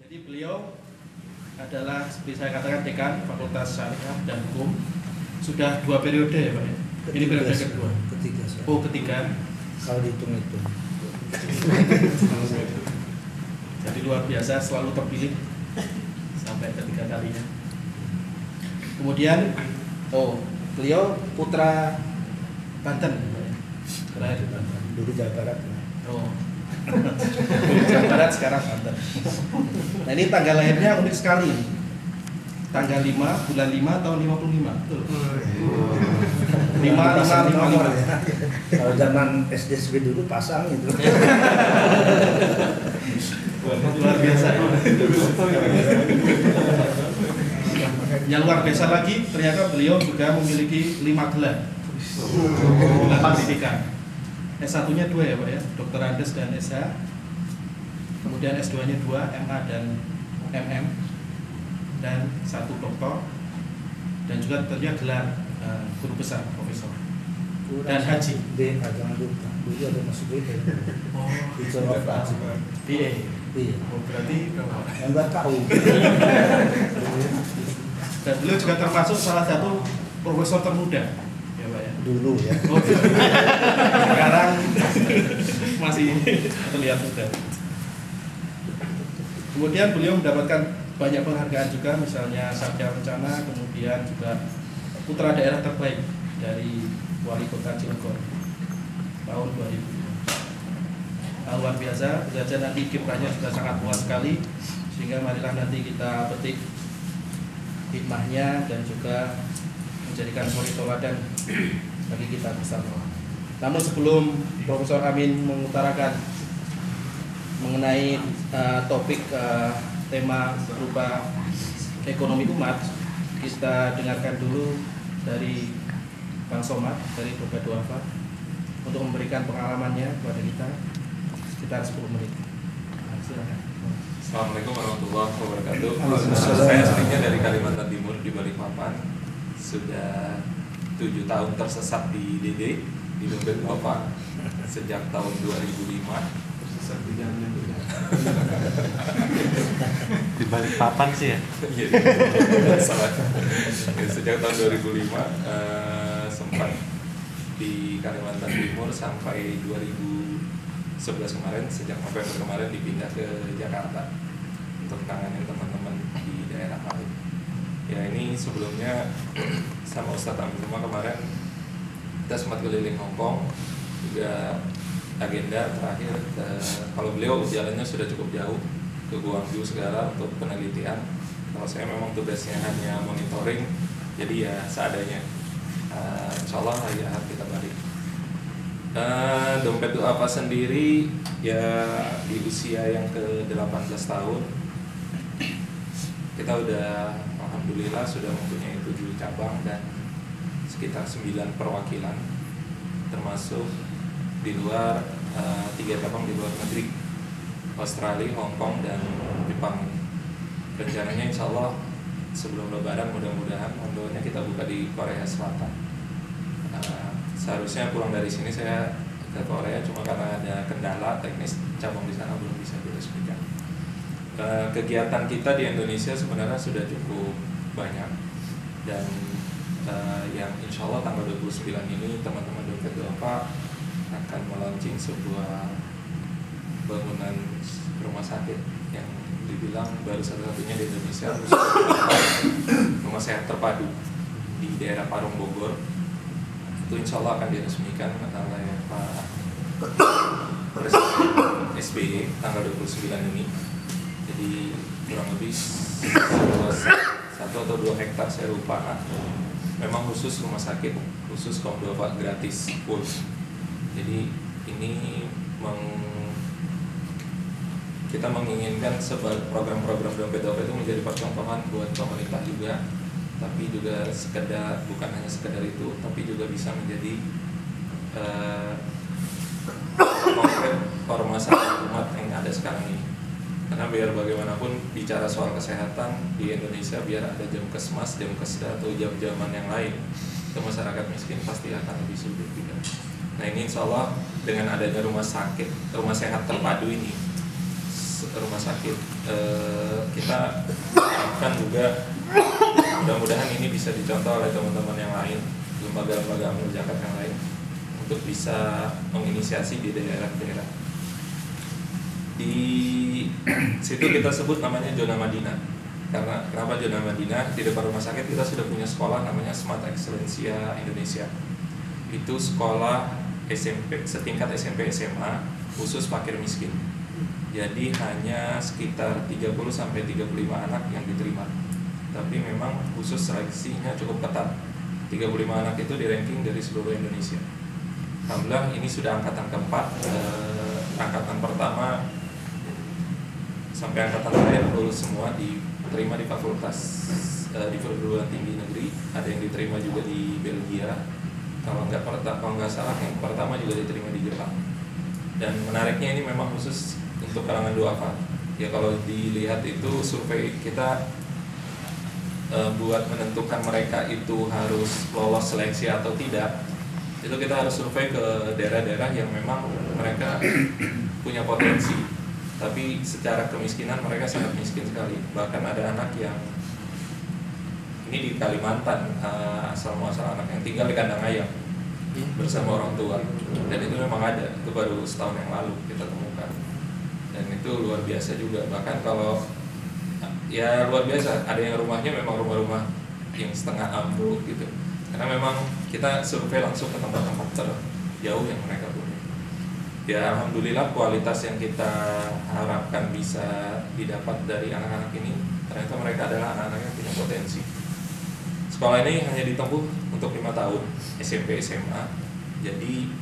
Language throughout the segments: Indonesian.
Jadi beliau adalah seperti saya katakan dekan Fakultas Syariah dan Hukum. Sudah 2 periode ya Pak ya? Ini periode kedua. Ketiga. Oh, ketiga. Kalau dihitung itu. Jadi luar biasa, selalu terpilih sampai ketiga kalinya. Kemudian, beliau putra Banten, terakhir di Banten. Dulu Jawa Barat. Jawa Barat, sekarang Banten. Nah ini tanggal lahirnya unik sekali. Tanggal 5 bulan 5 tahun 55. Betul. 5 ya. Kalau zaman SDSB dulu pasang itu. Luar biasa. Yang luar biasa lagi, ternyata beliau juga memiliki 5 gelar pendidikan. S1-nya 2 ya Pak ya, Dr. Andes dan SH. Kemudian S2-nya 2, MA dan MM. Dan 1 doktor. Dan juga tentunya gelar guru besar, profesor. Dan haji. Jangan lupa. Dulu ada masuk BE. Itu BE. Iya. Berarti enggak tahu. Dan beliau juga termasuk salah satu profesor termuda, ya Pak ya. Dulu ya. Sekarang masih terlihat muda. Kemudian beliau mendapatkan banyak penghargaan juga, misalnya Satya Rencana, kemudian juga putra daerah terbaik dari Wali Kota Cilegon tahun 2000. Luar biasa, saja nanti kiprahnya juga sangat luas sekali, sehingga marilah nanti kita petik hikmahnya dan juga menjadikan suri teladan bagi kita bersama. Namun sebelum Profesor Amin mengutarakan mengenai topik tema berupa ekonomi umat, kita dengarkan dulu dari Bang Somad dari Bapak Duafa untuk memberikan pengalamannya kepada kita sekitar 10 menit. Silakan. Assalamualaikum warahmatullahi wabarakatuh. Saya aslinya dari Kalimantan Timur di Balikpapan. Sudah 7 tahun tersesat di DD di dompet Bapak sejak tahun 2005. Di Balikpapan sih ya. Salah. Sejak tahun 2005 sempat di Kalimantan Timur sampai 2011 kemarin, sejak November kemarin dipindah ke Jakarta untuk tanganin teman-teman di daerah lain. Ya ini sebelumnya sama Ustadz Amin semua kemarin kita sempat keliling Hongkong, juga agenda terakhir kalau beliau jalannya sudah cukup jauh ke Guangzhou segala untuk penelitian. Kalau saya memang tugasnya hanya monitoring, jadi ya seadanya. Insya Allah hari Ahad kita balik. Dompet Duafa sendiri ya di usia yang ke-18 tahun kita udah alhamdulillah sudah mempunyai 7 cabang dan sekitar 9 perwakilan, termasuk di luar 3 cabang di luar negeri, Australia, Hong Kong, dan Jepang. Rencananya insya Allah sebelum Lebaran mudah-mudahan mondoknya kita buka di Korea Selatan. Seharusnya pulang dari sini saya ke Korea, cuma karena ada kendala teknis cabang di sana belum bisa diresmikan. Kegiatan kita di Indonesia sebenarnya sudah cukup banyak, dan yang insya Allah tanggal 29 ini teman-teman Dompet Duafa akan melaunching sebuah bangunan rumah sakit yang dibilang baru satu-satunya di Indonesia, rumah sehat terpadu di daerah Parung, Bogor. Itu insya Allah akan diresmikan oleh Pak Presiden SBY tanggal 29 ini. Jadi kurang lebih 1 atau 2 hektar saya lupa. Memang khusus rumah sakit, khusus kaum duafa gratis full. Jadi ini kita menginginkan program-program Dompet Duafa itu menjadi percontohan buat pemerintah juga, tapi juga bukan hanya sekedar itu, tapi juga bisa menjadi konkret permasalahan umat yang ada sekarang ini. Karena biar bagaimanapun bicara soal kesehatan di Indonesia, biar ada Jamkesmas, Jamkesda atau jam-jaman yang lain, ke masyarakat miskin pasti akan lebih sulit juga. Nah ini insya Allah dengan adanya rumah sehat terpadu ini, rumah sakit. Kita akan juga mudah-mudahan ini bisa dicontoh oleh teman-teman yang lain, lembaga-lembaga amil zakat yang lain, untuk bisa menginisiasi di daerah-daerah. Di situ kita sebut namanya zona Madinah. Karena kenapa zona Madinah? Di depan rumah sakit kita sudah punya sekolah namanya Smart Excellencia Indonesia. Itu sekolah SMP setingkat SMP SMA khusus fakir miskin. Jadi hanya sekitar 30 sampai 35 anak yang diterima. Tapi memang khusus seleksinya cukup ketat. 35 anak itu di ranking dari seluruh Indonesia. Alhamdulillah ini sudah angkatan keempat. Angkatan pertama sampai angkatan terakhir lulus semua, diterima di fakultas di perguruan tinggi negeri. Ada yang diterima juga di Belgia. Kalau nggak salah yang pertama juga diterima di Jepang. Dan menariknya ini memang khusus untuk kalangan duafa. Ya kalau dilihat itu survei kita buat menentukan mereka itu harus lolos seleksi atau tidak, itu kita harus survei ke daerah-daerah yang memang mereka punya potensi. Tapi secara kemiskinan mereka sangat miskin sekali. Bahkan ada anak yang ini di Kalimantan, asal muasal anak yang tinggal di kandang ayam bersama orang tua. Dan itu memang ada, itu baru setahun yang lalu kita temukan. Dan itu luar biasa juga. Bahkan kalau ya luar biasa, ada yang rumahnya memang rumah-rumah yang setengah ambruk gitu. Karena memang kita survei langsung ke tempat-tempat terjauh yang mereka punya. Ya alhamdulillah kualitas yang kita harapkan bisa didapat dari anak-anak ini, ternyata mereka adalah anak-anak yang punya potensi. Sekolah ini hanya ditempuh untuk 5 tahun, SMP SMA. Jadi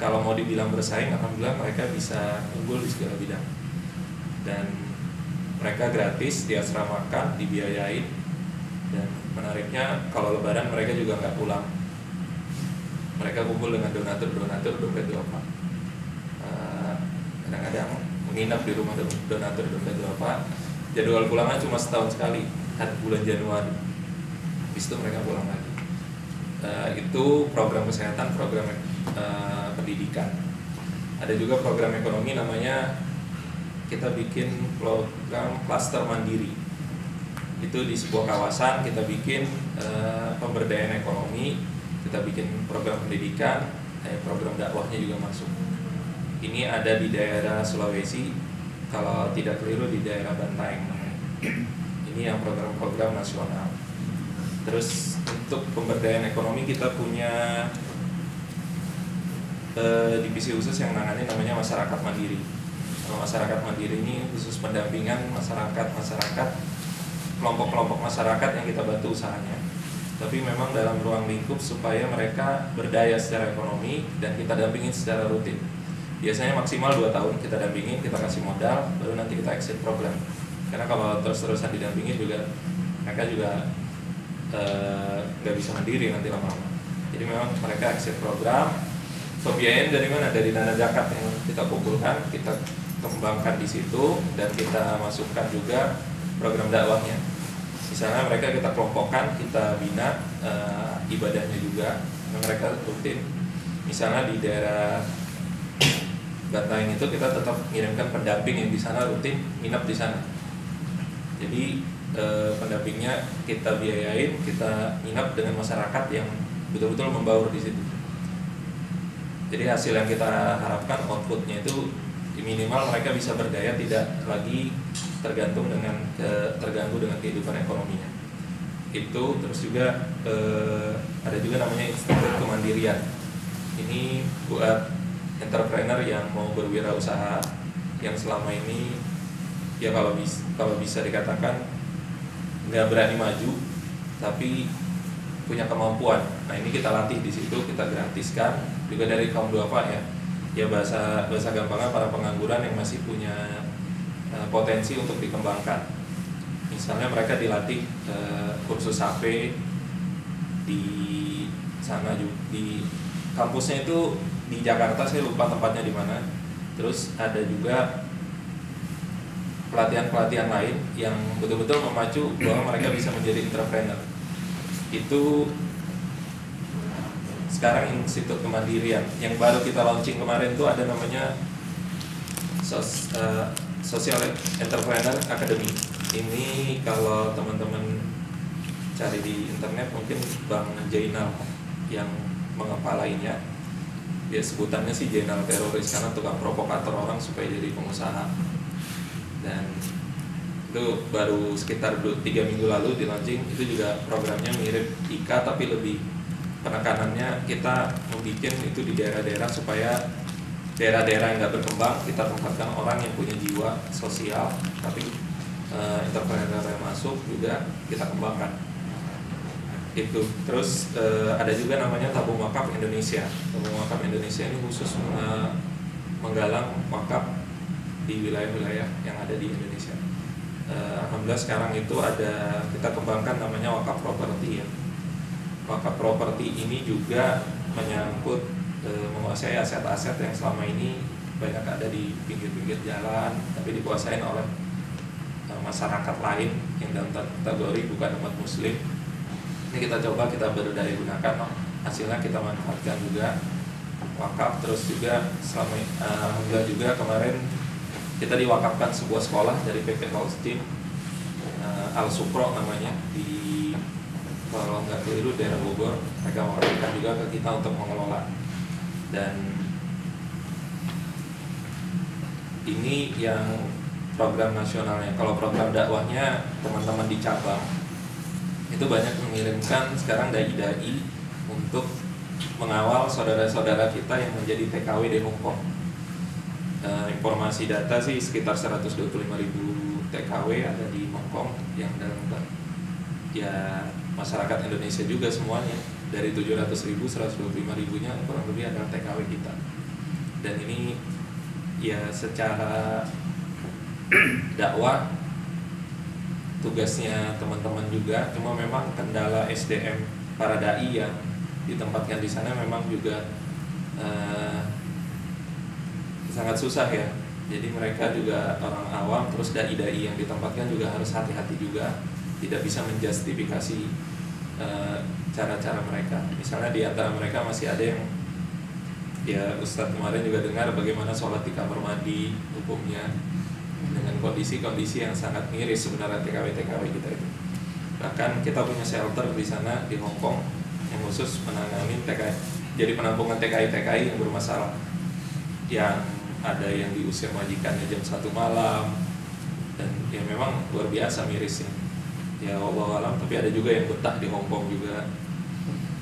kalau mau dibilang bersaing, alhamdulillah mereka bisa unggul di segala bidang. Dan mereka gratis, diasramakan, dibiayain. Dan menariknya kalau lebaran mereka juga nggak pulang. Mereka kumpul dengan donatur dompet duafa. Kadang-kadang menginap di rumah donatur dompet duafa. Jadwal pulangnya cuma setahun sekali, bulan Januari. Habis itu mereka pulang lagi. Itu program kesehatan, program pendidikan. Ada juga program ekonomi namanya, kita bikin program klaster mandiri. Itu di sebuah kawasan kita bikin pemberdayaan ekonomi. Kita bikin program pendidikan, program dakwahnya juga masuk. Ini ada di daerah Sulawesi, kalau tidak keliru di daerah Bantaeng. Ini yang program-program nasional. Terus untuk pemberdayaan ekonomi kita punya divisi khusus yang nangani namanya masyarakat mandiri. Kalau masyarakat mandiri ini khusus pendampingan masyarakat kelompok-kelompok masyarakat yang kita bantu usahanya. Tapi memang dalam ruang lingkup supaya mereka berdaya secara ekonomi dan kita dampingin secara rutin. Biasanya maksimal 2 tahun kita dampingin, kita kasih modal, baru nanti kita exit program. Karena kalau terus-terusan didampingin juga mereka juga nggak bisa mandiri nanti lama-lama. Jadi memang mereka exit program. Pembiayaan dari mana? Dari dana zakat yang kita kumpulkan, kita kembangkan di situ dan kita masukkan juga program dakwahnya. Misalnya mereka kita kelompokkan, kita bina ibadahnya juga, dan mereka rutin. Misalnya di daerah Bantaeng itu kita tetap mengirimkan pendamping yang di sana rutin nginap di sana. Jadi pendampingnya kita biayain, kita nginap dengan masyarakat yang betul-betul membaur di situ. Jadi hasil yang kita harapkan outputnya itu minimal mereka bisa berdaya, tidak lagi terganggu dengan kehidupan ekonominya. Itu terus juga ada juga namanya Institut Kemandirian. Ini buat entrepreneur yang mau berwirausaha, yang selama ini ya kalau bisa dikatakan nggak berani maju, tapi punya kemampuan. Nah ini kita latih di situ, kita gratiskan juga dari kaum duafa ya. Ya bahasa gampangnya para pengangguran yang masih punya potensi untuk dikembangkan. Misalnya mereka dilatih kursus HP di sana juga, di kampusnya itu di Jakarta, saya lupa tempatnya di mana. Terus ada juga pelatihan-pelatihan lain yang betul-betul memacu bahwa mereka bisa menjadi entrepreneur. Itu sekarang Institut Kemandirian yang baru kita launching kemarin tuh ada namanya Social Entrepreneur Academy. Ini kalau teman-teman cari di internet mungkin Bang Jainal yang mengepalainya. Dia sebutannya sih Jainal teroris karena tukang provokator orang supaya jadi pengusaha. Dan itu baru sekitar 3 minggu lalu di launching. Itu juga programnya mirip IKA tapi lebih penekanannya kita membuat itu di daerah-daerah supaya daerah-daerah yang nggak berkembang kita tempatkan orang yang punya jiwa sosial tapi entrepreneur yang masuk juga kita kembangkan itu. Terus ada juga namanya Tabung Wakaf Indonesia. Tabung Wakaf Indonesia ini khusus menggalang wakaf di wilayah-wilayah yang ada di Indonesia. Alhamdulillah sekarang itu ada kita kembangkan namanya wakaf properti ya. Wakaf properti ini juga menyangkut menguasai aset-aset yang selama ini banyak ada di pinggir-pinggir jalan tapi dikuasain oleh masyarakat lain yang dalam kategori bukan umat muslim. Ini kita coba kita berdaya gunakan, hasilnya kita manfaatkan juga wakaf. Terus juga selama alhamdulillah juga kemarin kita diwakafkan sebuah sekolah dari PP Holcim Al Supro namanya di, kalau nggak keliru, daerah Bogor. Mereka mewakafkan juga ke kita untuk mengelola. Dan ini yang program nasionalnya. Kalau program dakwahnya teman-teman di cabang itu banyak mengirimkan sekarang dai-dai untuk mengawal saudara-saudara kita yang menjadi TKW di Hong Kong. Informasi data sih sekitar 125.000 TKW ada di Hong Kong yang dalam ya masyarakat Indonesia juga semuanya. Dari 700.000, 125.000-nya kurang lebih adalah TKW kita. Dan ini ya secara dakwah tugasnya teman-teman juga, cuma memang kendala SDM para dai yang ditempatkan di sana memang juga sangat susah ya. Jadi mereka juga orang awam, terus dai-dai yang ditempatkan juga harus hati-hati juga, tidak bisa menjustifikasi cara-cara mereka. Misalnya di antara mereka masih ada yang ya Ustadz kemarin juga dengar bagaimana sholat di kamar mandi hukumnya dengan kondisi-kondisi yang sangat miris sebenarnya TKW-TKW kita itu. Bahkan kita punya shelter di sana di Hong Kong yang khusus menangani TKI, jadi penampungan TKI-TKI yang bermasalah, yang ada yang diusir majikannya jam 1 malam, dan ya memang luar biasa mirisnya. Ya Allah alam, tapi ada juga yang betah di Hong Kong juga.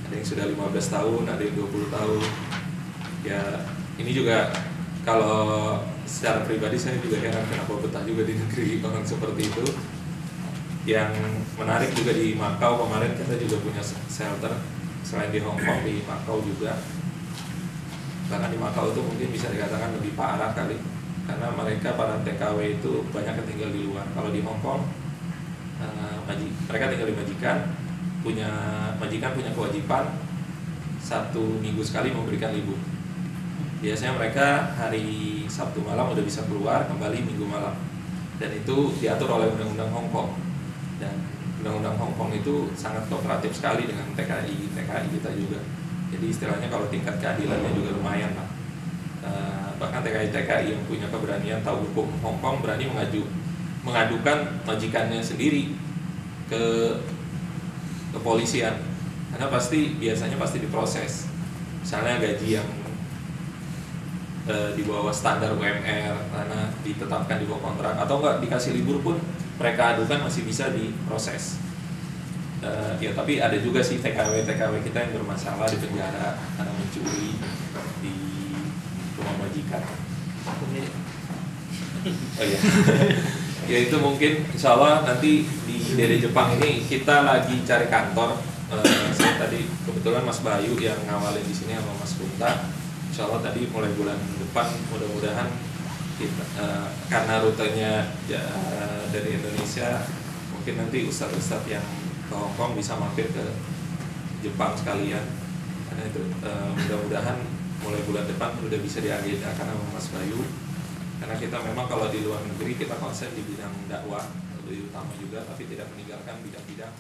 Ada yang sudah 15 tahun, ada yang 20 tahun. Ya ini juga kalau secara pribadi saya juga heran kenapa betah juga di negeri orang seperti itu. Yang menarik juga di Makau kemarin kita juga punya shelter selain di Hong Kong, di Makau juga. Bahkan di Makau itu mungkin bisa dikatakan lebih parah kali, karena mereka para TKW itu banyak yang tinggal di luar. Kalau di Hong Kong mereka tinggal di majikan punya kewajiban 1 minggu sekali memberikan libur. Biasanya mereka hari Sabtu malam udah bisa keluar, kembali Minggu malam. Dan itu diatur oleh Undang-Undang Hong Kong. Dan Undang-Undang Hong Kong itu sangat kooperatif sekali dengan TKI kita juga. Jadi istilahnya kalau tingkat keadilannya juga lumayan lah. Bahkan TKI yang punya keberanian tahu hukum Hong Kong berani mengadukan majikannya sendiri ke kepolisian, karena biasanya pasti diproses. Misalnya gaji yang di bawah standar UMR karena ditetapkan di bawah kontrak, atau enggak dikasih libur pun mereka adukan masih bisa diproses. Ya tapi ada juga sih TKW kita yang bermasalah di penjara karena mencuri di rumah majikan. Oh iya. Ya itu mungkin insya Allah nanti dari Jepang ini kita lagi cari kantor. Saya tadi kebetulan Mas Bayu yang ngawalin di sini sama Mas Kunta. Insya Allah tadi mulai bulan depan mudah-mudahan kita, karena rutenya dari Indonesia, mungkin nanti ustadz-ustadz yang ke Hong Kong bisa mampir ke Jepang sekalian. Karena itu mudah-mudahan mulai bulan depan sudah bisa diagendakan sama Mas Bayu. Karena kita memang kalau di luar negeri kita konsen di bidang dakwah lebih utama juga, tapi tidak meninggalkan bidang-bidang